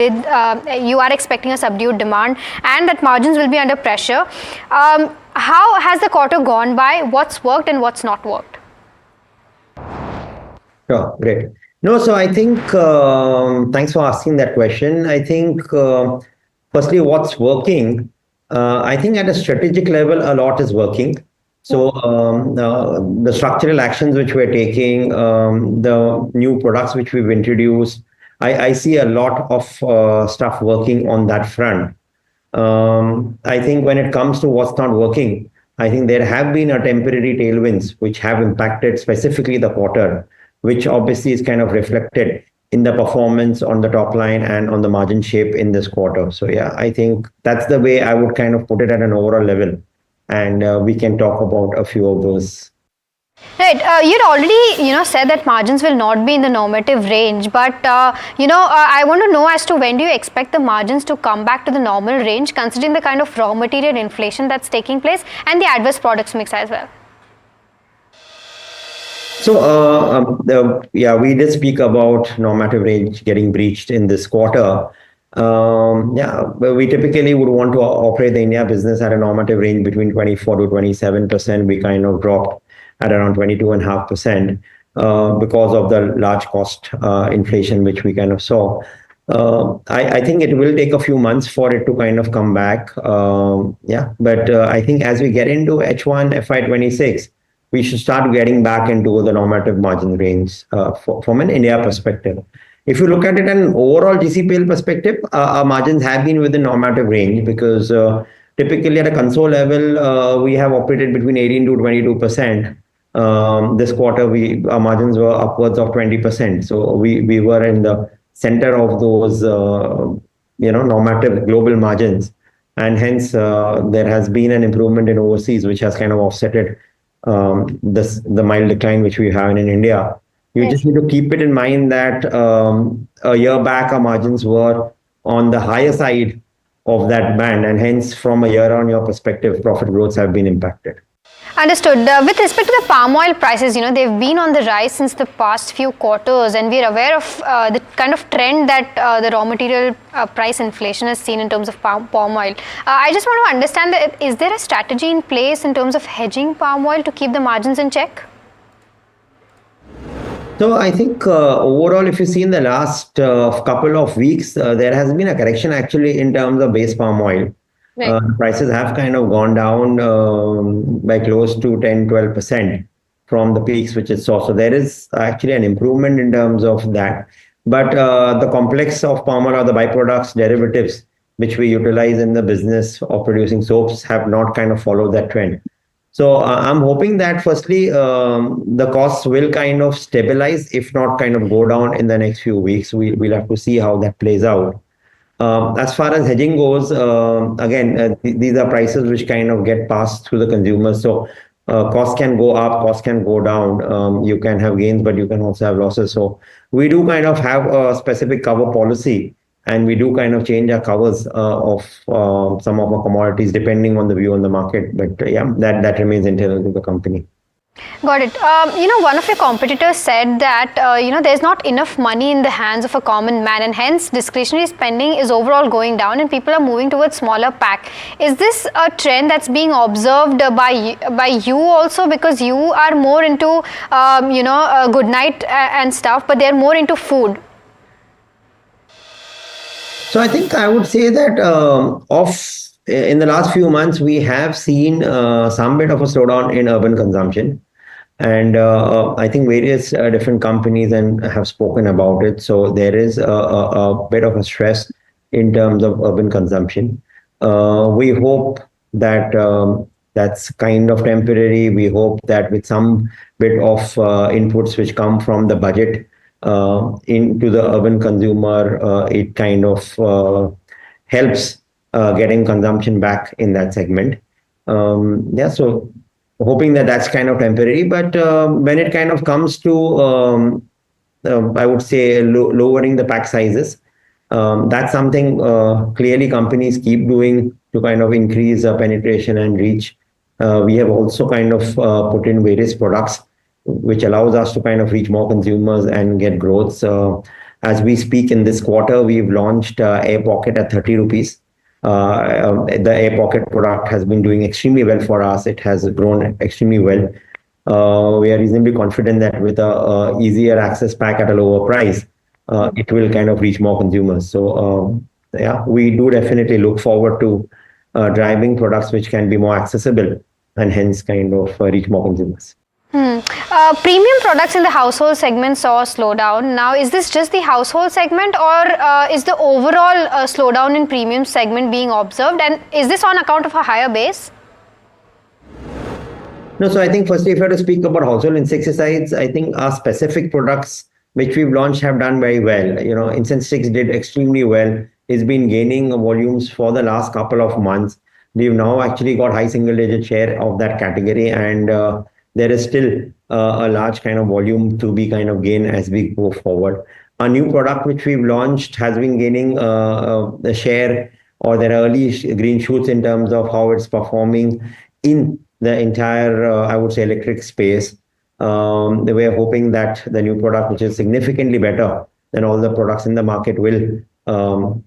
You are expecting a subdued demand and that margins will be under pressure. How has the quarter gone by? What's worked and what's not worked? Sure, great. No, so I think, thanks for asking that question. I think, firstly, what's working? I think at a strategic level, a lot is working. So the structural actions which we're taking, the new products which we've introduced, I see a lot of stuff working on that front. I think when it comes to what's not working, I think there have been a temporary tailwinds which have impacted specifically the quarter, which obviously is kind of reflected in the performance on the top line and on the margin shape in this quarter. So yeah, I think that's the way I would kind of put it at an overall level. And we can talk about a few of those. Right. You'd already, said that margins will not be in the normative range. But, I want to know as to when do you expect the margins to come back to the normal range, considering the kind of raw material inflation that's taking place and the adverse products mix as well? So, we did speak about normative range getting breached in this quarter. We typically would want to operate the India business at a normative range between 24 to 27%. We kind of dropped at around 22.5% because of the large cost inflation which we kind of saw. I think it will take a few months for it to kind of come back. But I think as we get into H1 FY26, we should start getting back into the normative margin range from an India perspective. If you look at it in an overall GCPL perspective, our margins have been within normative range because typically at a console level, we have operated between 18 to 22%. This quarter, our margins were upwards of 20%. So we were in the center of those, normative global margins. And hence, there has been an improvement in overseas, which has kind of offset the mild decline which we have in India. You just need to keep it in mind that a year back, our margins were on the higher side of that band. And hence, from a year-on-year perspective, profit growths have been impacted. Understood. With respect to the palm oil prices, they've been on the rise since the past few quarters, and we're aware of the kind of trend that the raw material price inflation has seen in terms of palm oil. I just want to understand that is there a strategy in place in terms of hedging palm oil to keep the margins in check? So I think overall, if you see in the last couple of weeks, there has been a correction actually in terms of base palm oil. Right. Prices have kind of gone down by close to 10-12% from the peaks which it saw. So there is actually an improvement in terms of that. But the complex of palm oil or the byproducts, derivatives, which we utilize in the business of producing soaps have not kind of followed that trend. So I'm hoping that firstly, the costs will kind of stabilize, if not kind of go down in the next few weeks. We'll have to see how that plays out. As far as hedging goes, again, these are prices which kind of get passed through the consumers. So costs can go up, costs can go down. You can have gains, but you can also have losses. So we do kind of have a specific cover policy, and we do kind of change our covers of some of our commodities depending on the view on the market. But that remains internal to the company. Got it. One of your competitors said that, there's not enough money in the hands of a common man, and hence discretionary spending is overall going down and people are moving towards smaller pack. Is this a trend that's being observed by you also, because you are more into, good night and stuff, but they're more into food? So I think I would say that in the last few months, we have seen some bit of a slowdown in urban consumption. And I think various different companies have spoken about it. So there is a bit of a stress in terms of urban consumption. We hope that that's kind of temporary. We hope that with some bit of inputs which come from the budget into the urban consumer, it kind of helps getting consumption back in that segment. So hoping that that's kind of temporary. But when it kind of comes to, I would say, lowering the pack sizes, that's something clearly companies keep doing to kind of increase penetration and reach. We have also kind of put in various products which allows us to kind of reach more consumers and get growth. As we speak in this quarter, we've launched Air Pocket at 30 rupees. The Air Pocket product has been doing extremely well for us. It has grown extremely well. We are reasonably confident that with a easier access pack at a lower price, it will kind of reach more consumers. So yeah, we do definitely look forward to driving products which can be more accessible and hence kind of reach more consumers. Premium products in the household segment saw a slowdown. Now, is this just the household segment, or is the overall slowdown in premium segment being observed? And is this on account of a higher base? No, so I think firstly, if I have to speak about household insecticides, I think our specific products which we've launched have done very well. You know, Incense Sticks did extremely well. It's been gaining volumes for the last couple of months. We've now actually got high single-digit share of that category, and there is still a large kind of volume to be kind of gained as we go forward. A new product which we've launched has been gaining the share, or there are early green shoots in terms of how it's performing in the entire, I would say, electric space. We are hoping that the new product, which is significantly better than all the products in the market, will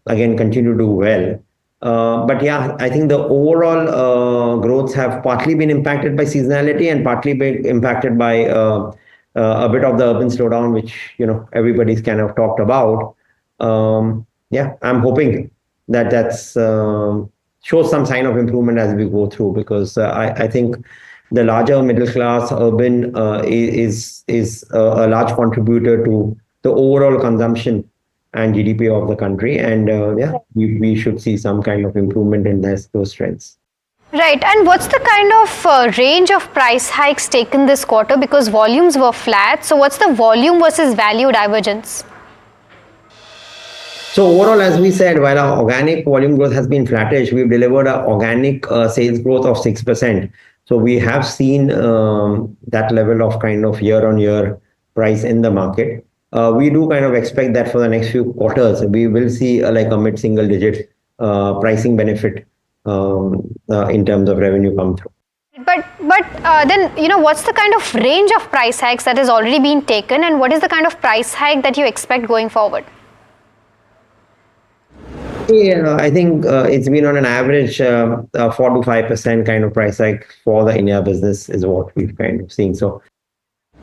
again continue to do well. But yeah, I think the overall growths have partly been impacted by seasonality and partly been impacted by a bit of the urban slowdown, which everybody's kind of talked about. Yeah, I'm hoping that that's shows some sign of improvement as we go through, because I think the larger middle class urban is a large contributor to the overall consumption and GDP of the country, and yeah, we should see some kind of improvement in those trends. Right, and what's the kind of range of price hikes taken this quarter, because volumes were flat? So what's the volume versus value divergence? So overall, as we said, while our organic volume growth has been flattish, we've delivered an organic sales growth of 6%. So we have seen that level of kind of year-on-year price in the market. We do kind of expect that for the next few quarters, we will see like a mid-single-digit pricing benefit in terms of revenue come through. But then, what's the kind of range of price hikes that has already been taken, and what is the kind of price hike that you expect going forward? Yeah, I think it's been on an average 4 to 5% kind of price hike for the India business is what we've kind of seen. So,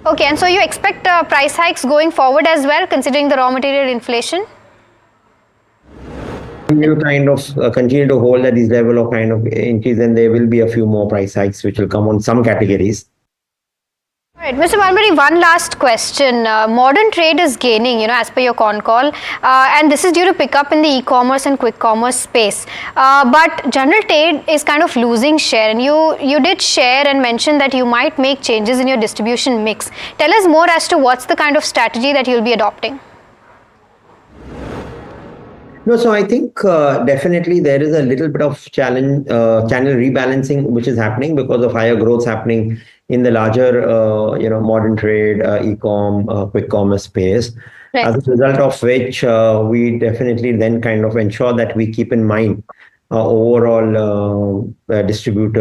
okay, and so you expect price hikes going forward as well, considering the raw material inflation? We will kind of continue to hold at this level of kind of increase, and there will be a few more price hikes which will come on some categories. All right, Mr. Malbari, one last question. Modern trade is gaining, as per your con call, and this is due to pick up in the e-commerce and quick commerce space. But general trade is kind of losing share, and you did share and mention that you might make changes in your distribution mix. Tell us more as to what's the kind of strategy that you'll be adopting. No, so I think definitely there is a little bit of channel rebalancing which is happening because of higher growth happening in the larger, modern trade, e-com, quick commerce space. Right. As a result of which, we definitely then kind of ensure that we keep in mind overall distributor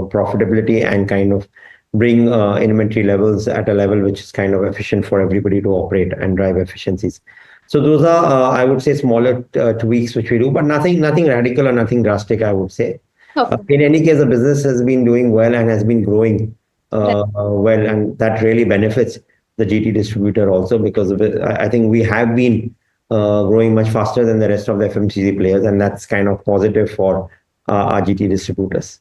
profitability and kind of bring inventory levels at a level which is kind of efficient for everybody to operate and drive efficiencies. So those are, I would say, smaller tweaks which we do, but nothing radical or nothing drastic, I would say. Okay. In any case, the business has been doing well and has been growing well, and that really benefits the GT distributor also, because of it. I think we have been growing much faster than the rest of the FMCG players, and that's kind of positive for our GT distributors.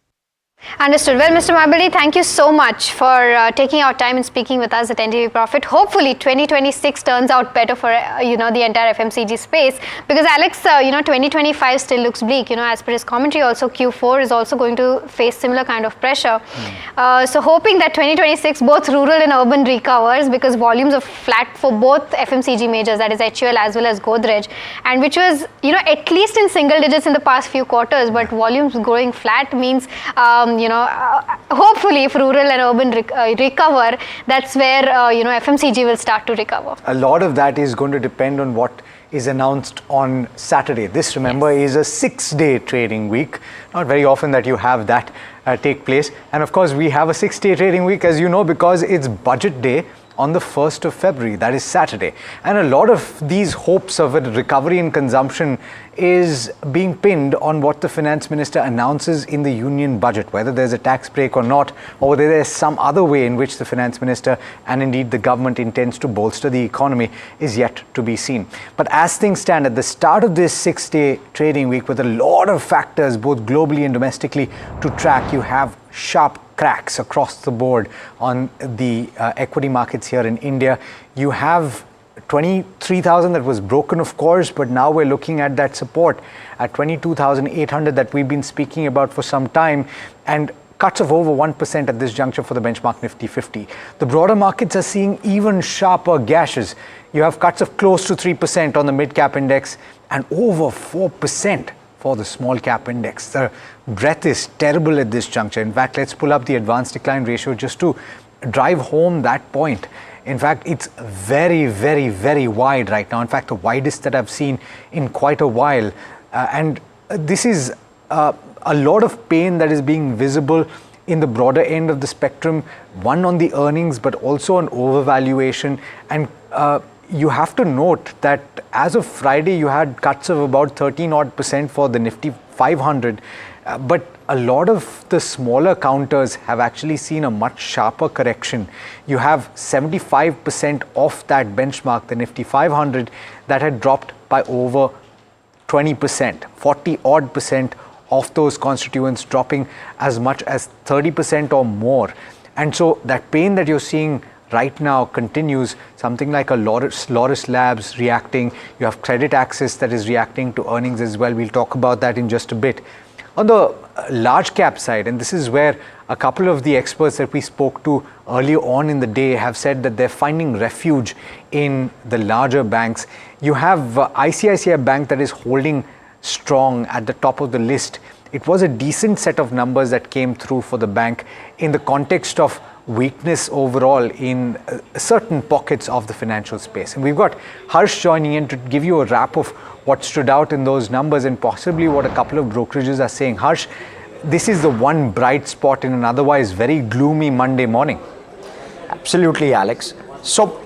Understood. Well, Mr. Malbari, thank you so much for taking our time and speaking with us at NDTV Profit. Hopefully, 2026 turns out better for the entire FMCG space, because Alex, 2025 still looks bleak. As per his commentary, also Q4 is also going to face similar kind of pressure. So hoping that 2026 both rural and urban recovers, because volumes are flat for both FMCG majors, that is HUL as well as Godrej, and which was at least in single digits in the past few quarters, but volumes growing flat means. Hopefully if rural and urban recover, that's where FMCG will start to recover. A lot of that is going to depend on what is announced on Saturday. This, remember, is a 6-day trading week. Not very often that you have that take place. And of course, we have a 6-day trading week, as you know, because it's budget day on the 1st of February, that is Saturday. And a lot of these hopes of a recovery in consumption is being pinned on what the finance minister announces in the union budget, whether there's a tax break or not, or whether there's some other way in which the finance minister and indeed the government intends to bolster the economy is yet to be seen. But as things stand at the start of this 6-day trading week, with a lot of factors both globally and domestically to track, you have sharp cracks across the board on the equity markets here in India. You have 23,000 that was broken, of course, but now we're looking at that support at 22,800 that we've been speaking about for some time, and cuts of over 1% at this juncture for the benchmark Nifty 50. The broader markets are seeing even sharper gashes. You have cuts of close to 3% on the mid-cap index and over 4% for the small cap index. The breadth is terrible at this juncture. In fact, let's pull up the advanced decline ratio just to drive home that point. In fact, it's very, very, very wide right now. In fact, the widest that I've seen in quite a while. And this is a lot of pain that is being visible in the broader end of the spectrum, one on the earnings, but also on overvaluation. And you have to note that as of Friday, you had cuts of about 13% for the Nifty 500. But a lot of the smaller counters have actually seen a much sharper correction. You have 75% off that benchmark, the Nifty 500, that had dropped by over 20%, 40% of those constituents dropping as much as 30% or more. And so that pain that you're seeing right now continues. Something like a Loris Labs reacting. You have Credit Access that is reacting to earnings as well. We'll talk about that in just a bit. On the large cap side, and this is where a couple of the experts that we spoke to earlier on in the day have said that they're finding refuge in the larger banks. You have ICICI Bank that is holding strong at the top of the list. It was a decent set of numbers that came through for the bank in the context of weakness overall in certain pockets of the financial space. And we've got Harsh joining in to give you a wrap of what stood out in those numbers and possibly what a couple of brokerages are saying. Harsh, this is the one bright spot in an otherwise very gloomy Monday morning. Absolutely, Alex. So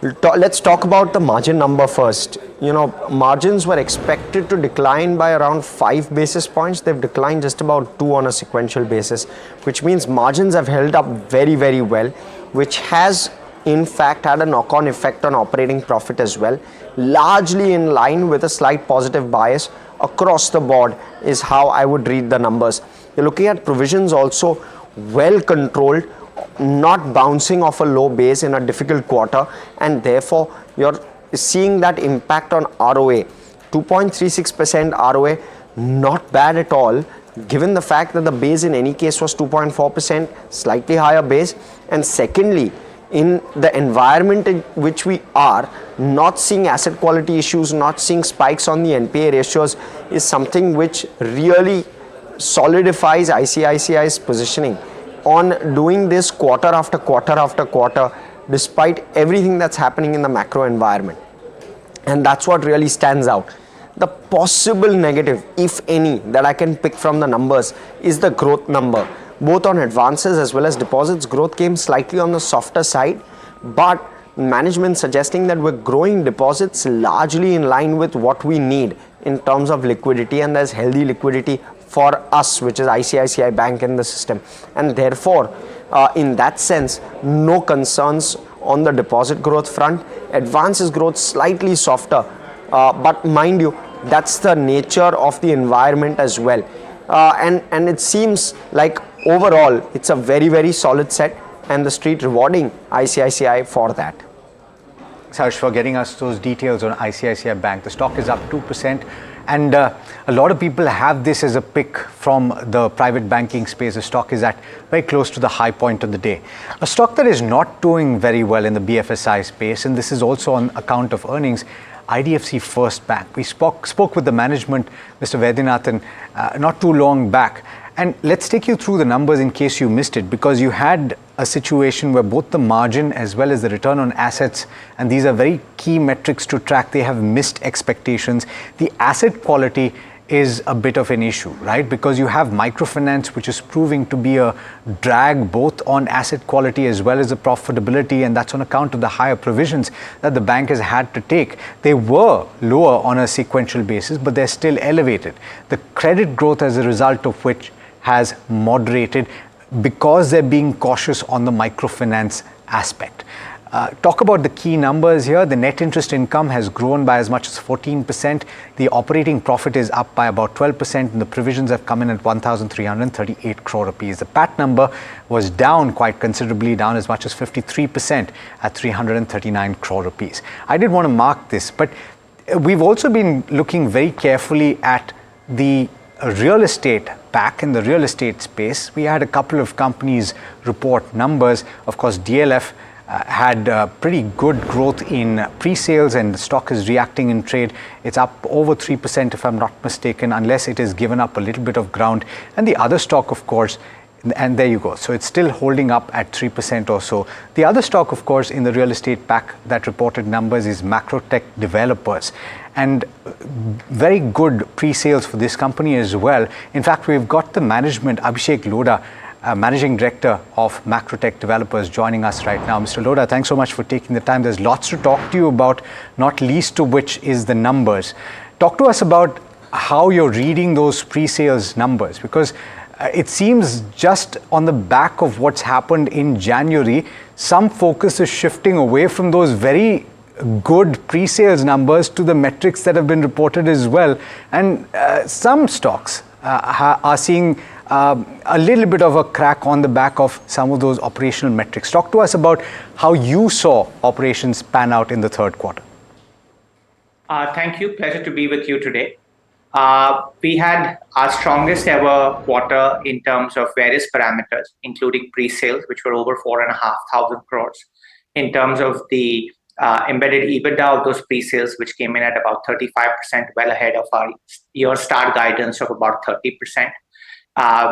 let's talk about the margin number first. You know, margins were expected to decline by around 5 basis points. They've declined just about 2 on a sequential basis, which means margins have held up very, very well, which has in fact had a knock-on effect on operating profit as well, largely in line with a slight positive bias across the board is how I would read the numbers. You're looking at provisions also well controlled, not bouncing off a low base in a difficult quarter, and therefore you're seeing that impact on ROA. 2.36% ROA, not bad at all, given the fact that the base in any case was 2.4%, slightly higher base. And secondly, in the environment in which we are, not seeing asset quality issues, not seeing spikes on the NPA ratios is something which really solidifies ICICI's positioning on doing this quarter after quarter after quarter, despite everything that's happening in the macro environment. And that's what really stands out. The possible negative, if any, that I can pick from the numbers is the growth number. Both on advances as well as deposits, growth came slightly on the softer side, but management suggesting that we're growing deposits largely in line with what we need in terms of liquidity, and there's healthy liquidity for us, which is ICICI Bank in the system. And therefore, in that sense, no concerns on the deposit growth front. Advances growth slightly softer, but mind you, that's the nature of the environment as well. And it seems like overall, it's a very, very solid set, and the street rewarding ICICI for that. Harsh, for getting us those details on ICICI Bank. The stock is up 2%, and a lot of people have this as a pick from the private banking space. The stock is at very close to the high point of the day. A stock that is not doing very well in the BFSI space, and this is also on account of earnings, IDFC First Bank. We spoke with the management, Mr. Vaidyanathan, not too long back. And let's take you through the numbers in case you missed it, because you had a situation where both the margin as well as the return on assets, and these are very key metrics to track, they have missed expectations. The asset quality is a bit of an issue, right? Because you have microfinance, which is proving to be a drag both on asset quality as well as the profitability, and that's on account of the higher provisions that the bank has had to take. They were lower on a sequential basis, but they're still elevated. The credit growth as a result of which has moderated because they're being cautious on the microfinance aspect. Talk about the key numbers here. The net interest income has grown by as much as 14%. The operating profit is up by about 12%, and the provisions have come in at 1,338 crore rupees. The PAT number was down quite considerably, down as much as 53% at 339 crore rupees. I did want to mark this, but we've also been looking very carefully at the real estate pack in the real estate space. We had a couple of companies report numbers. Of course, DLF had pretty good growth in pre-sales, and the stock is reacting in trade. It's up over 3% if I'm not mistaken, unless it has given up a little bit of ground. And the other stock, of course, and there you go. So it's still holding up at 3% or so. The other stock, of course, in the real estate pack that reported numbers is Macrotech Developers. And very good pre-sales for this company as well. In fact, we've got the management, Abhishek Lodha, Managing Director of Macrotech Developers, joining us right now. Mr. Lodha, thanks so much for taking the time. There's lots to talk to you about, not least to which is the numbers. Talk to us about how you're reading those pre-sales numbers, because it seems just on the back of what's happened in January, some focus is shifting away from those very good pre-sales numbers to the metrics that have been reported as well. And some stocks are seeing a little bit of a crack on the back of some of those operational metrics. Talk to us about how you saw operations pan out in the third quarter. Thank you. Pleasure to be with you today. We had our strongest ever quarter in terms of various parameters, including pre-sales, which were over 4,500 crores. In terms of the embedded EBITDA of those pre-sales, which came in at about 35%, well ahead of our year start guidance of about 30%.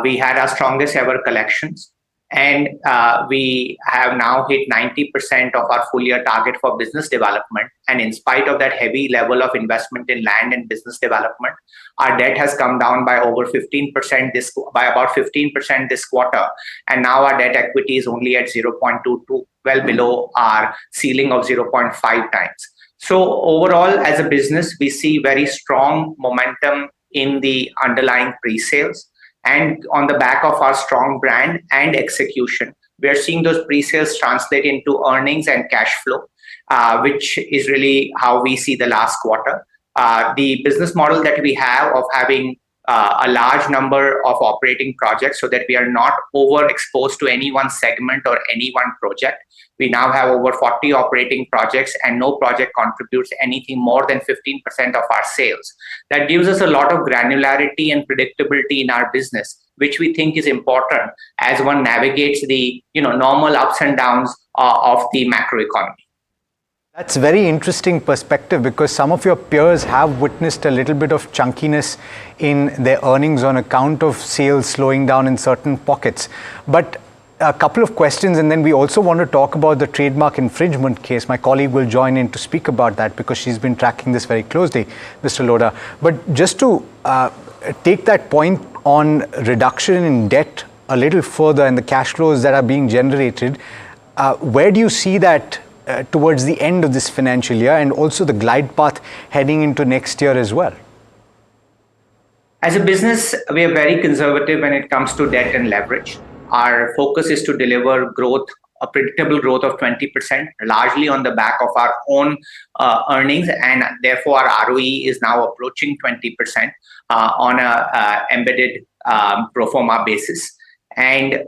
We had our strongest ever collections, and we have now hit 90% of our full year target for business development. And in spite of that heavy level of investment in land and business development, our debt has come down by over 15% by about 15% this quarter. And now our debt equity is only at 0.22, well below our ceiling of 0.5 times. So overall, as a business, we see very strong momentum in the underlying pre-sales. And on the back of our strong brand and execution, we are seeing those pre-sales translate into earnings and cash flow, which is really how we see the last quarter. The business model that we have of having a large number of operating projects so that we are not overexposed to any one segment or any one project. We now have over 40 operating projects, and no project contributes anything more than 15% of our sales. That gives us a lot of granularity and predictability in our business, which we think is important as one navigates the normal ups and downs of the macroeconomy. That's very interesting perspective, because some of your peers have witnessed a little bit of chunkiness in their earnings on account of sales slowing down in certain pockets. But a couple of questions, and then we also want to talk about the trademark infringement case. My colleague will join in to speak about that because she's been tracking this very closely, Mr. Lodha. But just to take that point on reduction in debt a little further and the cash flows that are being generated, where do you see that towards the end of this financial year, and also the glide path heading into next year as well? As a business, we are very conservative when it comes to debt and leverage. Our focus is to deliver growth, a predictable growth of 20%, largely on the back of our own earnings, and therefore our ROE is now approaching 20% on a embedded pro forma basis. And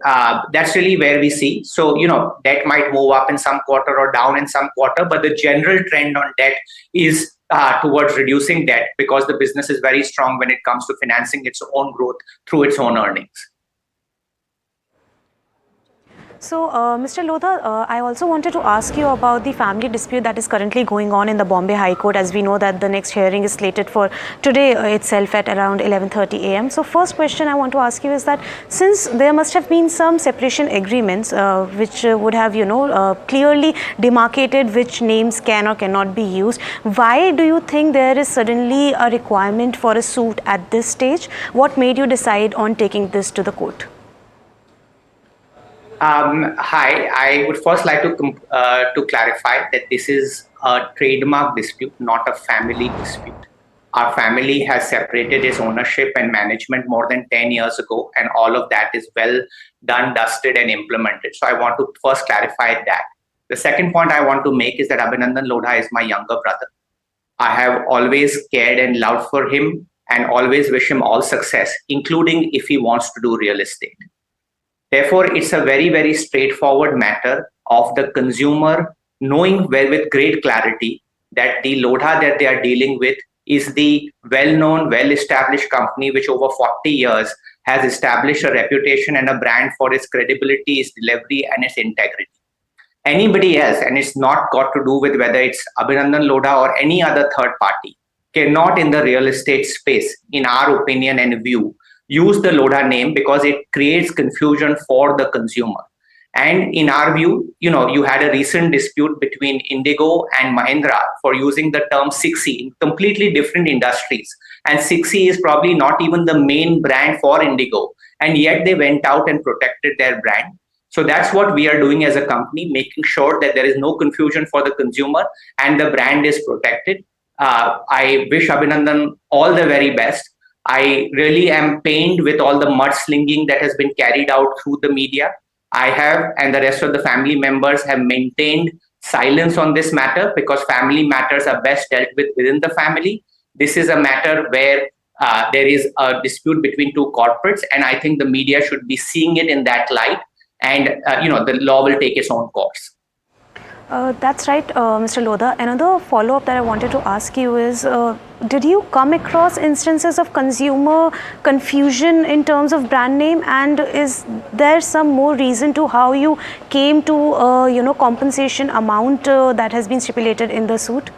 that's really where we see. So, debt might move up in some quarter or down in some quarter, but the general trend on debt is towards reducing debt, because the business is very strong when it comes to financing its own growth through its own earnings. So, Mr. Lodha, I also wanted to ask you about the family dispute that is currently going on in the Bombay High Court, as we know that the next hearing is slated for today itself at around 11:30 a.m. So, first question I want to ask you is that since there must have been some separation agreements which would have, clearly demarcated which names can or cannot be used, why do you think there is suddenly a requirement for a suit at this stage? What made you decide on taking this to the court? Hi, I would first like to clarify that this is a trademark dispute, not a family dispute. Our family has separated its ownership and management more than 10 years ago, and all of that is well done, dusted, and implemented. So I want to first clarify that. The second point I want to make is that Abhinandan Lodha is my younger brother. I have always cared and loved for him and always wish him all success, including if he wants to do real estate. Therefore, it's a very, very straightforward matter of the consumer knowing with great clarity that the Lodha that they are dealing with is the well-known, well-established company which over 40 years has established a reputation and a brand for its credibility, its delivery, and its integrity. Anybody else, and it's not got to do with whether it's Abhinandan Lodha or any other third party, cannot in the real estate space, in our opinion and view, use the Lodha name because it creates confusion for the consumer. And in our view, you had a recent dispute between Indigo and Mahindra for using the term 6E in completely different industries. And 6E is probably not even the main brand for Indigo. And yet they went out and protected their brand. So that's what we are doing as a company, making sure that there is no confusion for the consumer and the brand is protected. I wish Abhinandan all the very best. I really am pained with all the mudslinging that has been carried out through the media. I have, and the rest of the family members have maintained silence on this matter because family matters are best dealt with within the family. This is a matter where there is a dispute between two corporates, and I think the media should be seeing it in that light, and the law will take its own course. That's right, Mr. Lodha. Another follow-up that I wanted to ask you is, did you come across instances of consumer confusion in terms of brand name, and is there some more reason to how you came to, compensation amount that has been stipulated in the suit?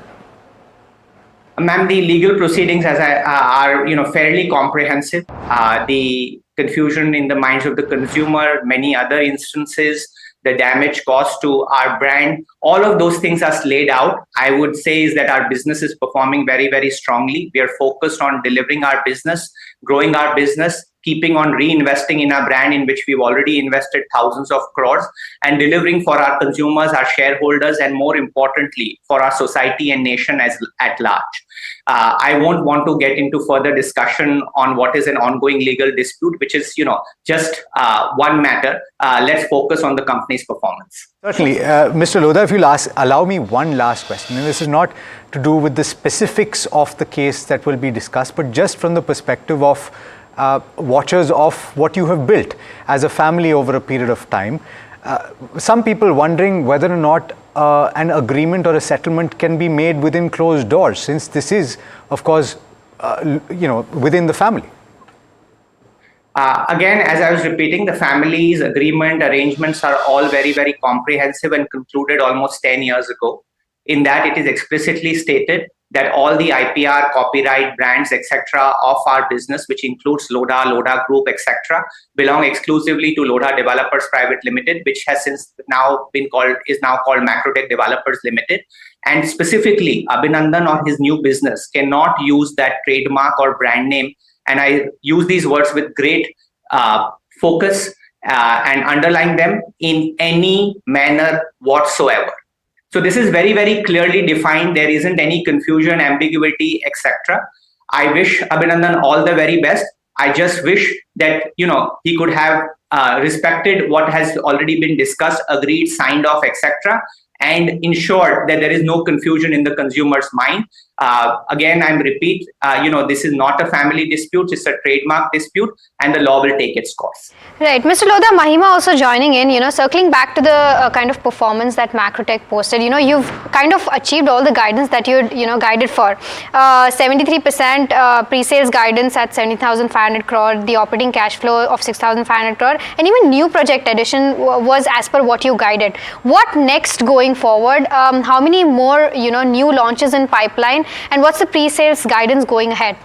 Ma'am, the legal proceedings are fairly comprehensive. The confusion in the minds of the consumer, many other instances, the damage caused to our brand, all of those things are laid out. I would say is that our business is performing very, very strongly. We are focused on delivering our business, growing our business, keeping on reinvesting in our brand in which we've already invested thousands of crores, and delivering for our consumers, our shareholders, and more importantly, for our society and nation at large. I won't want to get into further discussion on what is an ongoing legal dispute, which is, just one matter. Let's focus on the company's performance. Certainly. Mr. Lodha, if you'll allow me one last question, and this is not to do with the specifics of the case that will be discussed, but just from the perspective of watchers of what you have built as a family over a period of time. Some people wondering whether or not an agreement or a settlement can be made within closed doors, since this is, of course, within the family. Again, as I was repeating, the family's agreement arrangements are all very, very comprehensive and concluded almost 10 years ago. In that, it is explicitly stated that all the IPR, copyright, brands, etc. of our business, which includes Lodha, Lodha Group, etc., belong exclusively to Lodha Developers Private Limited, which has since now is now called Macrotech Developers Limited. And specifically, Abhinandan or his new business cannot use that trademark or brand name. And I use these words with great focus and underline them in any manner whatsoever. So this is very, very clearly defined. There isn't any confusion, ambiguity, etc. I wish Abhinandan all the very best. I just wish that, he could have respected what has already been discussed, agreed, signed off, etc. and ensure that there is no confusion in the consumer's mind. Again, I'm repeat, this is not a family dispute, it's a trademark dispute, and the law will take its course. Right. Mr. Lodha, Mahima also joining in, circling back to the kind of performance that Macrotech posted. You've kind of achieved all the guidance that you'd, guided for. 73% pre-sales guidance at 70,500 crore, the operating cash flow of 6,500 crore, and even new project addition was as per what you guided. What next going forward? How many more, new launches in pipeline, and what's the pre-sales guidance going ahead?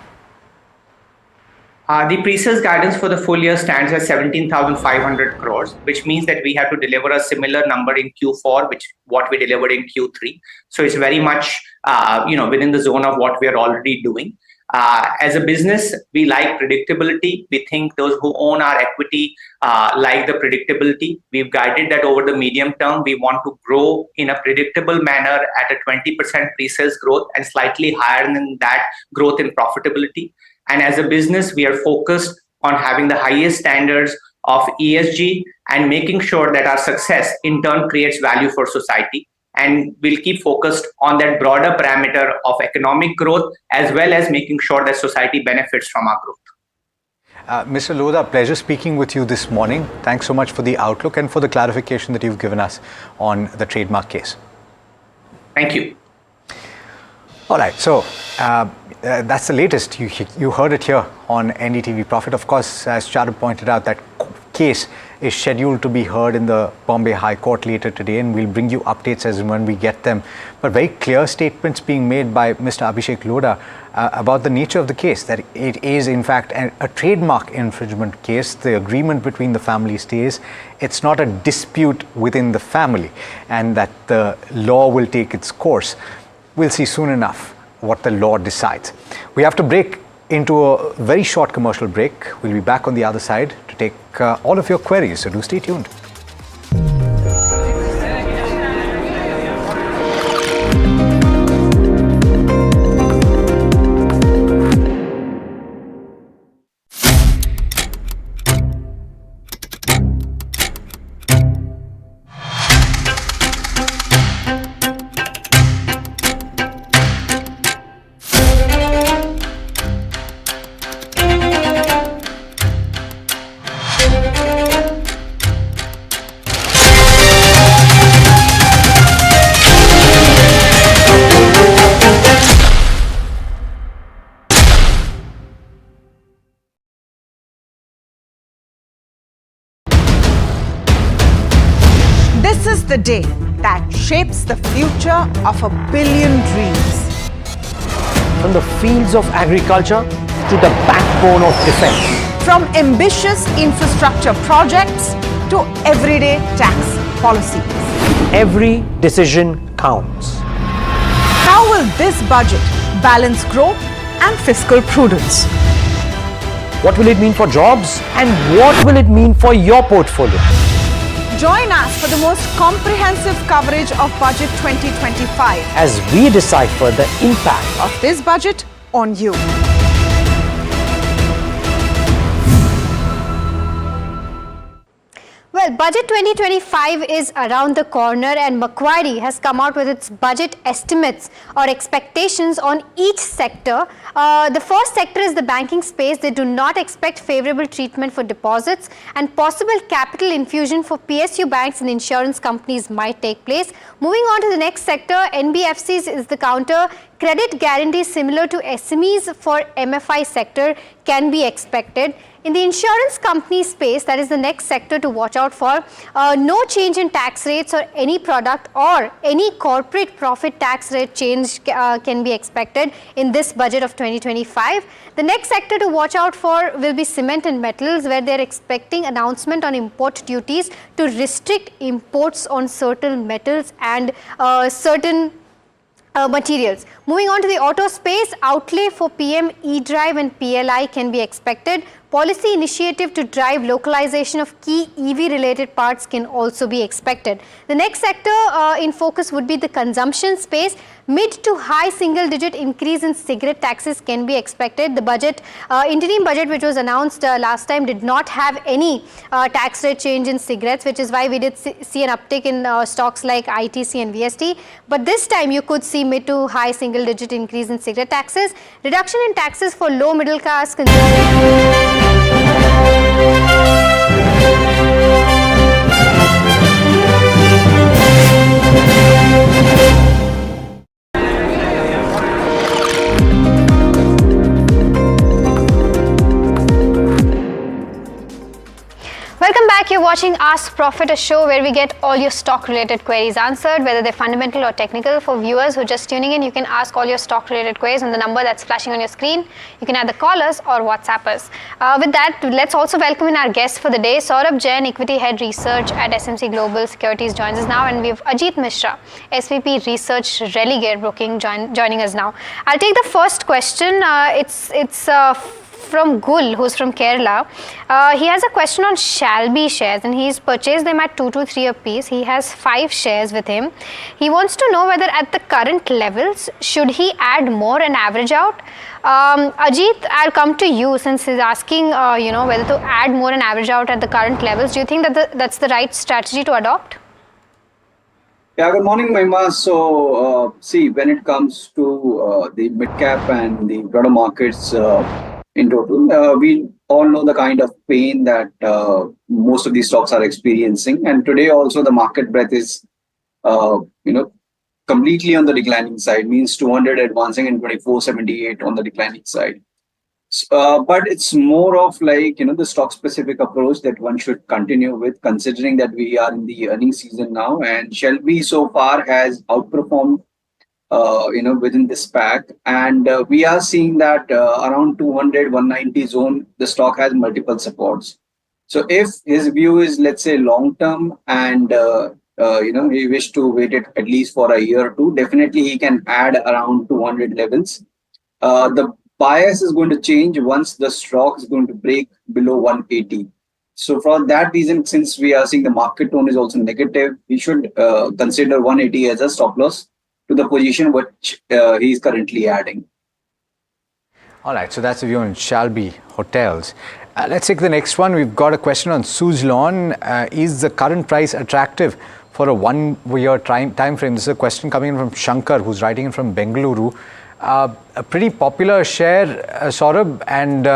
The pre-sales guidance for the full year stands at 17,500 crores, which means that we have to deliver a similar number in Q4, which what we delivered in Q3. So it's very much, within the zone of what we are already doing. As a business, we like predictability. We think those who own our equity like the predictability. We've guided that over the medium term. We want to grow in a predictable manner at a 20% pre-sales growth and slightly higher than that growth in profitability. And as a business, we are focused on having the highest standards of ESG and making sure that our success in turn creates value for society. And we'll keep focused on that broader parameter of economic growth, as well as making sure that society benefits from our growth. Mr. Lodha, pleasure speaking with you this morning. Thanks so much for the outlook and for the clarification that you've given us on the trademark case. Thank you. All right, so that's the latest. You heard it here on NDTV Profit. Of course, as Charu pointed out, that case is scheduled to be heard in the Bombay High Court later today, and we'll bring you updates as and when we get them. But very clear statements being made by Mr. Abhishek Lodha about the nature of the case, that it is in fact a trademark infringement case. The agreement between the family stays. It's not a dispute within the family, and that the law will take its course. We'll see soon enough what the law decides. We have to break into a very short commercial break. We'll be back on the other side to take all of your queries, so do stay tuned. This is the day that shapes the future of 1 billion dreams. From the fields of agriculture to the backbone of defense. From ambitious infrastructure projects to everyday tax policies. Every decision counts. How will this budget balance growth and fiscal prudence? What will it mean for jobs, and what will it mean for your portfolio? Join us for the most comprehensive coverage of Budget 2025 as we decipher the impact of this budget on you. Well, Budget 2025 is around the corner, and Macquarie has come out with its budget estimates or expectations on each sector. The first sector is the banking space. They do not expect favorable treatment for deposits, and possible capital infusion for PSU banks and insurance companies might take place. Moving on to the next sector, NBFCs is the counter. Credit guarantees similar to SMEs for MFI sector can be expected. In the insurance company space, that is the next sector to watch out for. No change in tax rates or any product or any corporate profit tax rate change can be expected in this budget of 2025. The next sector to watch out for will be cement and metals, where they're expecting announcement on import duties to restrict imports on certain metals and certain materials. Moving on to the auto space, outlay for PM E-Drive and PLI can be expected. Policy initiative to drive localization of key EV-related parts can also be expected. The next sector in focus would be the consumption space. Mid to high single-digit increase in cigarette taxes can be expected. The budget, interim budget which was announced last time did not have any tax rate change in cigarettes, which is why we did see an uptick in stocks like ITC and VST. But this time you could see mid to high single-digit increase in cigarette taxes. Reduction in taxes for low middle class consumers. Welcome back. You're watching Ask Profit, a show where we get all your stock-related queries answered, whether they're fundamental or technical. For viewers who are just tuning in, you can ask all your stock-related queries on the number that's flashing on your screen. You can either call us or WhatsApp us. With that, let's also welcome in our guest for the day. Saurabh Jain, Equity Head Research at SMC Global Securities, joins us now, and we have Ajit Mishra, SVP Research Religare Broking, joining us now. I'll take the first question. It's from Gul, who's from Kerala. He has a question on Shalby shares, and he's purchased them at 2 to 3 a piece. He has 5 shares with him. He wants to know whether at the current levels, should he add more and average out? Ajit, I'll come to you since he's asking, whether to add more and average out at the current levels. Do you think that that's the right strategy to adopt? Yeah, good morning, Mahima. So, see, when it comes to the mid-cap and the broader markets, in total, we all know the kind of pain that most of these stocks are experiencing, and today also the market breadth is, completely on the declining side. Means 200 advancing and 2478 on the declining side. But it's more of like the stock-specific approach that one should continue with, considering that we are in the earnings season now, and Shelby so far has outperformed within this pack, and we are seeing that around 200 190 zone the stock has multiple supports. So if his view is, let's say, long term, and he wish to wait it at least for a year or two, definitely he can add around 200 levels. The bias is going to change once the stock is going to break below 180. So for that reason, since we are seeing the market tone is also negative, we should consider 180 as a stop loss to the position which he is currently adding. All right, so that's the view on Shalby Hotels. Let's take the next one. We've got a question on Suzlon. Is the current price attractive for a 1-year time frame? This is a question coming in from Shankar, who's writing in from Bengaluru. A pretty popular share, Saurabh, and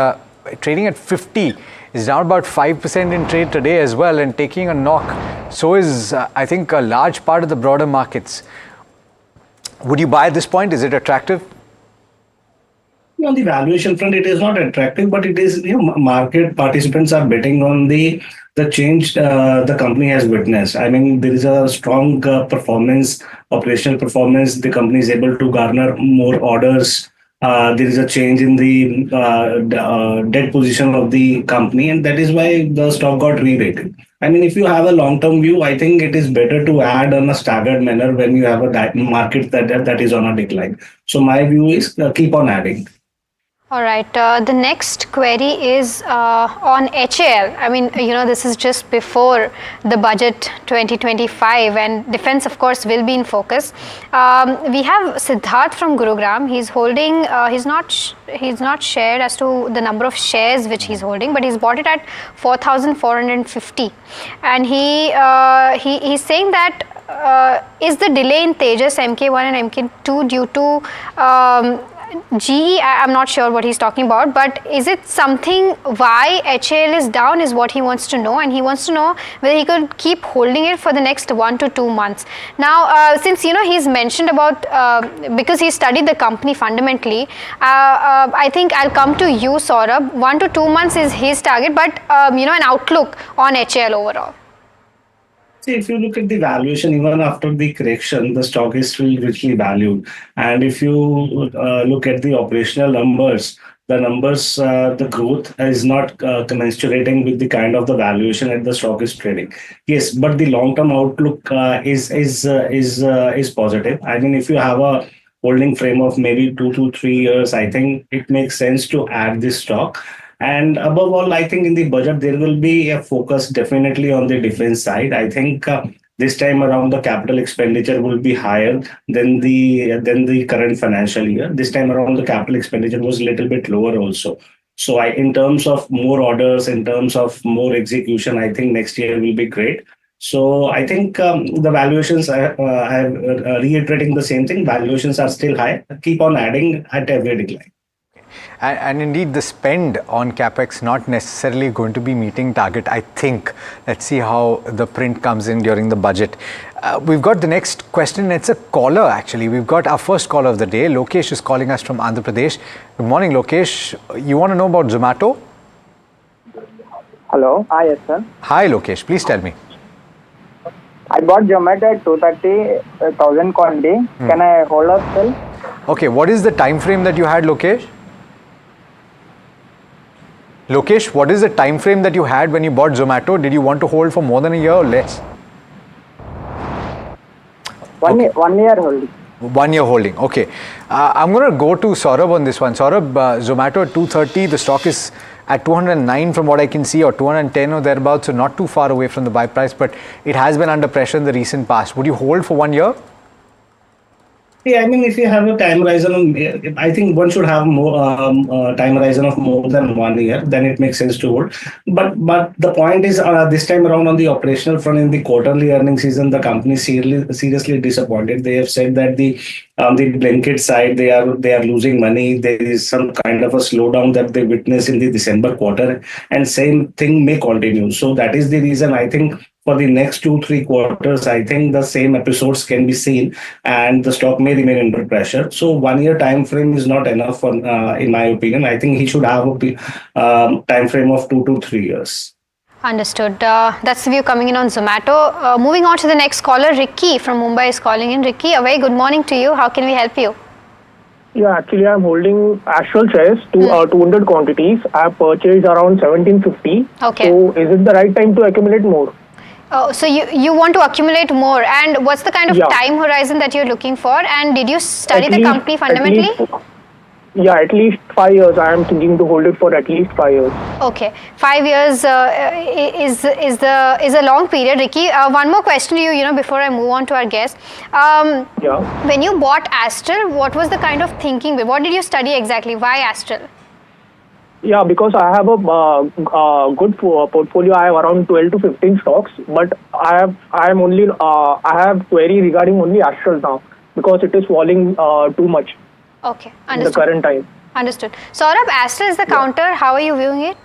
trading at 50 is down about 5% in trade today as well, and taking a knock. So is, I think, a large part of the broader markets. Would you buy at this point? Is it attractive? On the valuation front, it is not attractive, but it is, market participants are betting on the change the company has witnessed. I mean, there is a strong operational performance. The company is able to garner more orders. There is a change in the debt position of the company, and that is why the stock got re-rated. I mean, if you have a long-term view, I think it is better to add on a staggered manner when you have a market that is on a decline. So my view is keep on adding. All right. The next query is on HAL. I mean, this is just before the budget 2025, and defense, of course, will be in focus. We have Siddharth from Gurugram. He's holding. He's not shared as to the number of shares which he's holding, but he's bought it at 4,450, and he's saying that is the delay in Tejas MK1 and MK2 due to GE, I'm not sure what he's talking about, but is it something why HAL is down is what he wants to know, and he wants to know whether he could keep holding it for the next 1 to 2 months. Now, since he's mentioned about because he studied the company fundamentally, I think I'll come to you, Saurabh. 1 to 2 months is his target, but an outlook on HAL overall. See, if you look at the valuation, even after the correction, the stock is still richly valued. And if you look at the operational numbers, the growth is not commensurating with the kind of the valuation that the stock is trading. Yes, but the long-term outlook is positive. I mean, if you have a holding frame of maybe 2 to 3 years, I think it makes sense to add this stock. And above all, I think in the budget there will be a focus definitely on the defense side. I think this time around the capital expenditure will be higher than the current financial year. This time around the capital expenditure was a little bit lower also. So in terms of more orders, in terms of more execution, I think next year will be great. So I think the valuations, I'm reiterating the same thing. Valuations are still high. Keep on adding at every decline. And indeed, the spend on capex not necessarily going to be meeting target, I think. Let's see how the print comes in during the budget. We've got the next question. It's a caller, actually. We've got our first caller of the day. Lokesh is calling us from Andhra Pradesh. Good morning, Lokesh. You want to know about Zomato? Hello. Hi, yes, sir. Hi, Lokesh. Please tell me. I bought Zomato at 230,000 quantity. Can I hold up still? Okay, what is the time frame that you had, Lokesh? Lokesh, what is the time frame that you had when you bought Zomato? Did you want to hold for more than a year or less? One year holding. 1 year holding. Okay. I'm going to go to Saurabh on this one. Saurabh, Zomato at 230, the stock is at 209 from what I can see, or 210 or thereabouts, so not too far away from the buy price, but it has been under pressure in the recent past. Would you hold for 1 year? Yeah, I mean, if you have a time horizon, I think one should have more time horizon of more than 1 year. Then it makes sense to hold. But the point is, this time around on the operational front in the quarterly earnings season, the company seriously disappointed. They have said that the Blinkit side they are losing money. There is some kind of a slowdown that they witness in the December quarter, and same thing may continue. So that is the reason I think. For the next 2-3 quarters, I think the same episodes can be seen, and the stock may remain under pressure. So 1 year time frame is not enough for, in my opinion. I think he should have a time frame of 2 to 3 years. Understood. That's the view coming in on Zomato. Moving on to the next caller, Ricky from Mumbai is calling in. Ricky, a very good morning to you. How can we help you? Yeah, actually, I'm holding Astral shares to 200 quantities. I have purchased around 1750. Okay. So, is it the right time to accumulate more? Oh, so you want to accumulate more, and what's the kind of time horizon that you're looking for, and did you study the company fundamentally? At least 5 years. I am thinking to hold it for at least 5 years. Okay, 5 years is a long period, Ricky. One more question to you, before I move on to our guest. When you bought Astral, what was the kind of thinking? What did you study exactly? Why Astral? Yeah, because I have a good portfolio. I have around 12 to 15 stocks, but I have query regarding only Astral now because it is falling too much. Okay, understood. In the current time. Understood. Saurabh, Astral is the counter. How are you viewing it?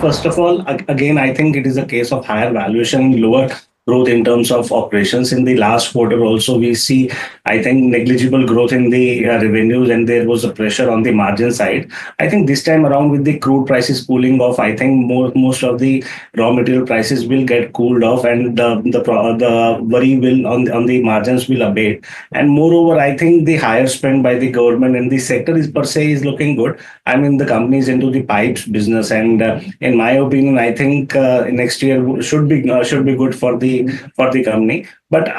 First of all, again, I think it is a case of higher valuation, lower growth in terms of operations. In the last quarter also, we see, I think, negligible growth in the revenues, and there was a pressure on the margin side. I think this time around with the crude prices cooling off, I think most of the raw material prices will get cooled off, and the worry will on the margins will abate. And moreover, I think the higher spend by the government and the sector is per se is looking good. I mean, the company is into the pipes business, and in my opinion, I think next year should be good for the company. But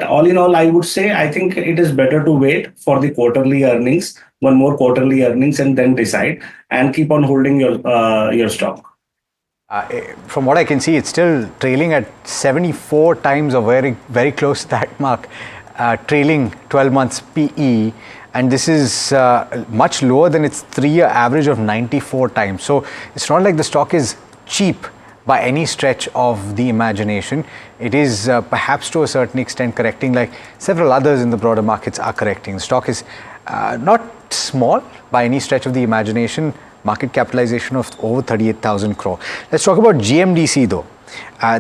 all in all, I would say I think it is better to wait for the quarterly earnings, one more quarterly earnings, and then decide and keep on holding your stock. From what I can see, it's still trailing at 74 times, or very, very close to that mark, trailing 12 months PE. And this is much lower than its 3-year average of 94 times. So it's not like the stock is cheap by any stretch of the imagination. It is perhaps to a certain extent correcting, like several others in the broader markets are correcting. The stock is not small by any stretch of the imagination, market capitalization of over 38,000 crore. Let's talk about GMDC though.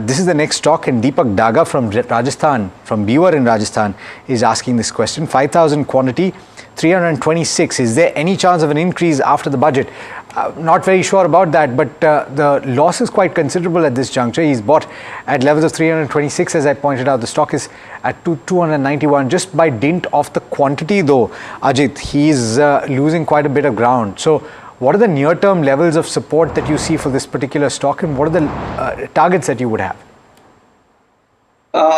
This is the next stock, and Deepak Daga from Rajasthan, from Biwar in Rajasthan, is asking this question. 5,000 quantity, 326. Is there any chance of an increase after the budget? Not very sure about that, but the loss is quite considerable at this juncture. He's bought at levels of 326, as I pointed out. The stock is at 291. Just by dint of the quantity though, Ajit, he's losing quite a bit of ground. So what are the near-term levels of support that you see for this particular stock, and what are the targets that you would have?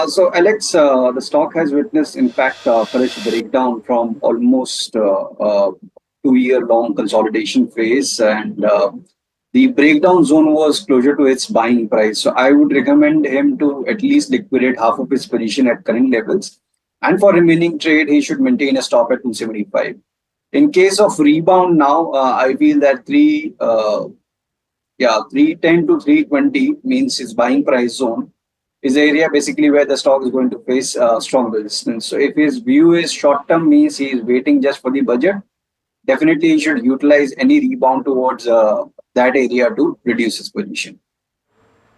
So Alex, the stock has witnessed, in fact, for its breakdown from almost 2 2-year-long consolidation phase, and the breakdown zone was closer to its buying price. So I would recommend him to at least liquidate half of his position at current levels. And for remaining trade, he should maintain a stop at 275. In case of rebound now, I feel that 310 to 320 means his buying price zone is the area basically where the stock is going to face strong resistance. So if his view is short term, means he is waiting just for the budget, definitely he should utilize any rebound towards that area to reduce his position.